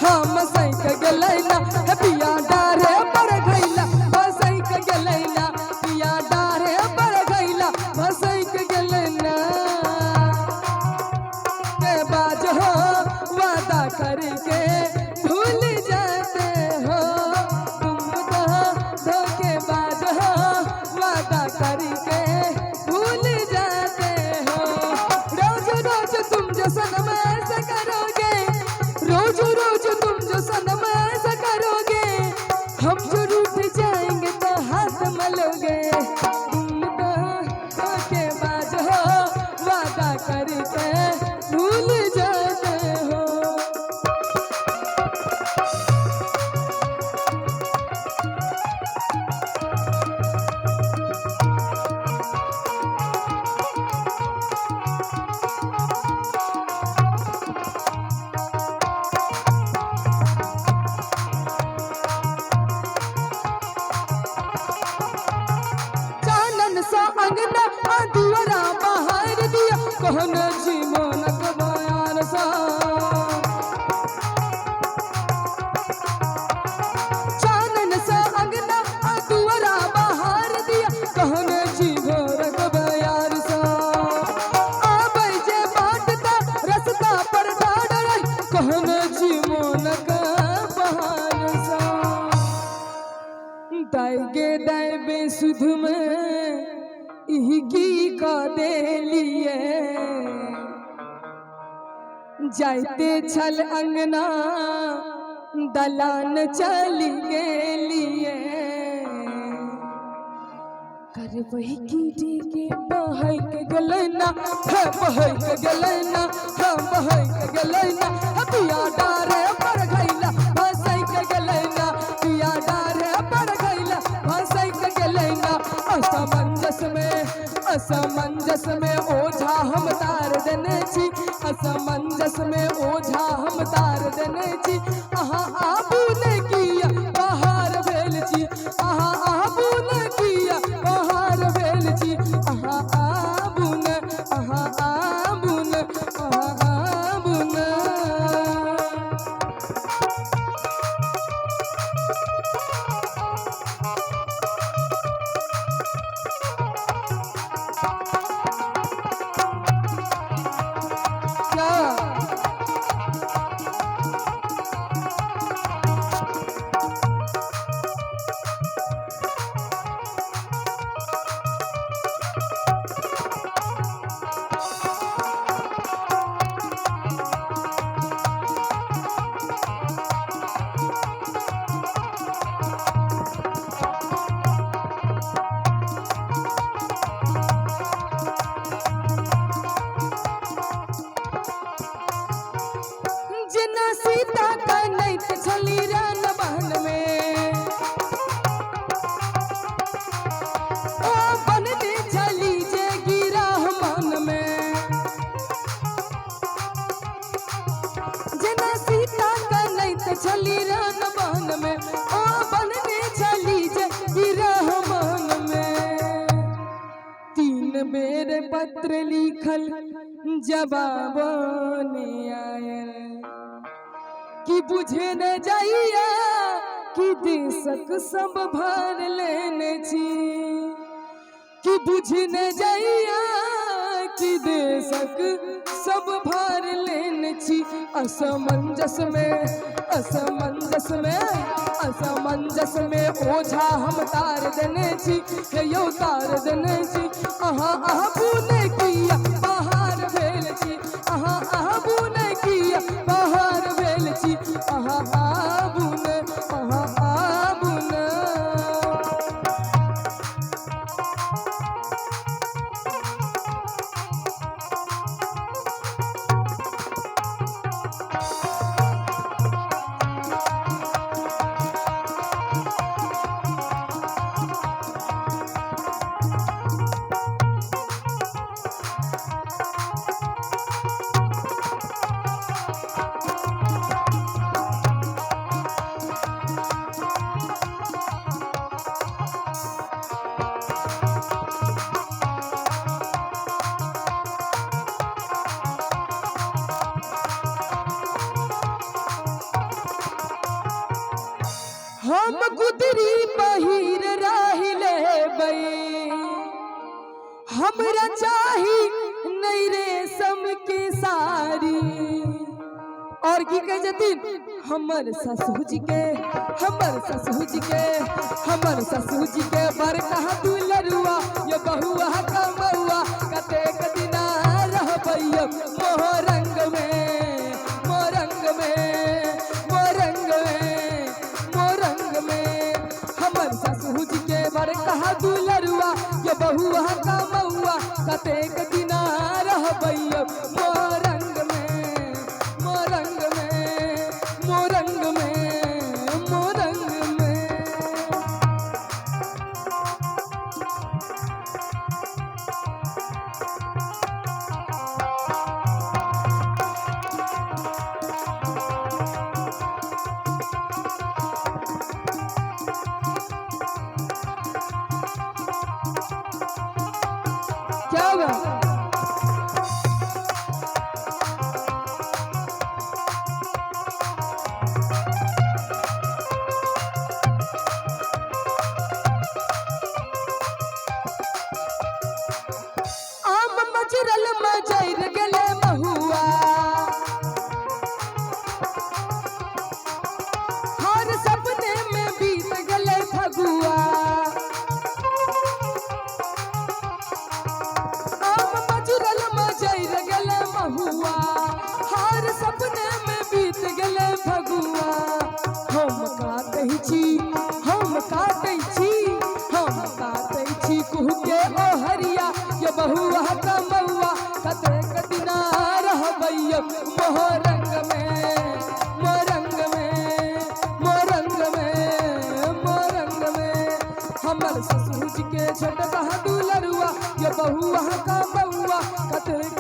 हम सैक गेलैना पिया डारे पर गैला बसैक गेलैना पिया डारे पर गैला बसैक गेलैना के बाज हो वादा करके भूल जाते हो तुम तो धोखेबाज हो वादा करके भूल जाते हो रोज रोज तुम जो सनम ऐसा करोगे रोज रोज तुम जो सनम ऐसा करोगे हम जो रूठ जाएंगे तो हाथ मलोगे तुम तो धोखेबाज हो वादा करके भूल जाते हो। चानन सा अंगना दुआरा बाहर दिया कहन जीवनक बयान सा चानन सा अंगना दुआरा बाहर दिया कहन जीवनक बयान सा आबै जे बाटता रस्ता पर ठाड़ रही कहन जीवनक बहान सा दाइगे दाइबे सुध में इहकी का दे लिए जाते छल अंगना दलान चली गेलिए कर वही कीड़ी के बहक गलैना बहक गलैना बहक गलैना पिया डारे पर गैला बसैक गलैना पिया डारे पर गैला बसैक गलैना असमंजस में ओझा हम तार देने छी असमंजस में ओझा हम तार देने छी अहाँ आबू ने किया बाहर भेल छी अहाँ आबू ने किया बाहर भेल छी अहाँ आबू ने अहाँ आबू ने अहाँ आबू ने। जना सीता का नैत छली रान बहन में ओ बन दे छली जे गिरा मन में जना सीता का नैत छली रान बहन में ओ बन दे छली जे गिरा मन में 3 बेर पत्र लिखल जवाब ने आयल कि बुझे न जाइया कि देशक सब भार लेने छी कि बुझे न जाइया कि देशक सब भार लेने छी असमंजस में ओझा हम तार देने छी हे यौ तार देने छी अहाँ आबू ने किया बाहर भेल छी अहाँ आबू ने किया बाहर भेल छी अहाँ आबू ने अहाँ आबू ने। हम गुदरी पहिर राहिले बई हमरा चाही नहीं रेशम के साड़ी। और की कह जतीन हमर ससुर जी के बर कहा दुलरुआ ये बहुआ कमौआ कतेक दिना रहबैया मोरंग में हमर ससुर जी के बर कहा दुलरुआ ये बहुआ कमौआ कतेक दिना रहबैया मोरंग में। क्या बात आम मजरल मजर गले महुआ हर सपने में बीत गले फगुआ। आम मजरल मजर गले महुआ हर सपने में बीत गले फगुआ। हम काटै छी कुह के ओ हरिया ये बहुआ कमौआ कतेक दिना रहबैया मोरंग में। हमर ससुर जी के छोट कहा दुलरुआ ये बहुआ कमौआ कतेक